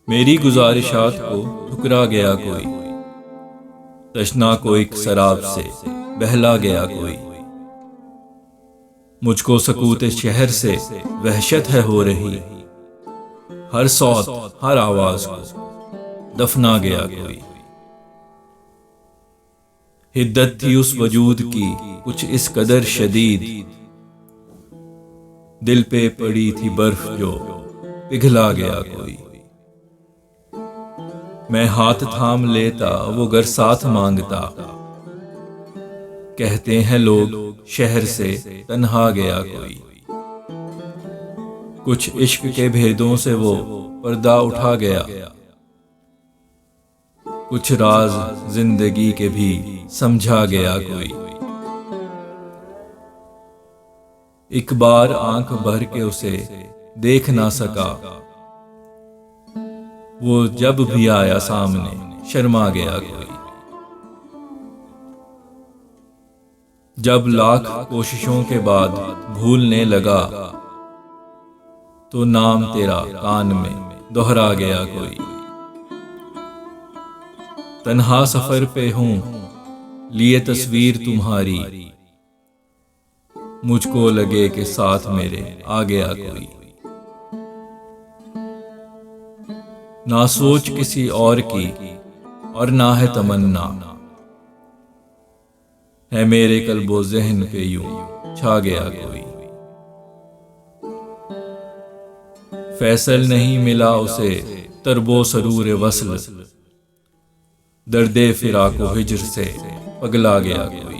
मेरी गुजारिशात को ठुकरा गया कोई, तशना को एक शराब से बहला गया कोई। मुझको सकूते शहर से वहशत है हो रही, हर सौत हर आवाज को दफना गया कोई। हिद्दत थी उस वजूद की कुछ इस कदर शदीद, दिल पे पड़ी थी बर्फ जो पिघला गया कोई। मैं हाथ थाम लेता वो घर साथ मांगता, कहते हैं लोग शहर से तन्हा गया कोई। कुछ इश्क के भेदों से वो पर्दा उठा गया, कुछ राज जिंदगी के भी समझा गया कोई। एक बार आंख भर के उसे देख ना सका, वो जब भी आया सामने शर्मा गया कोई। जब लाख कोशिशों के बाद भूलने लगा, तो नाम तेरा कान में दोहरा गया कोई। तन्हा सफर पे हूं लिए तस्वीर तुम्हारी, मुझको लगे कि साथ मेरे आ गया कोई। ना सोच किसी और की और ना है तमन्ना, है मेरे कल्बो ज़हन पे यूं छा गया कोई। फैसल नहीं मिला उसे तरबो सरूर वस्ल, दर्दे फिराको हिज्र से पगला गया कोई।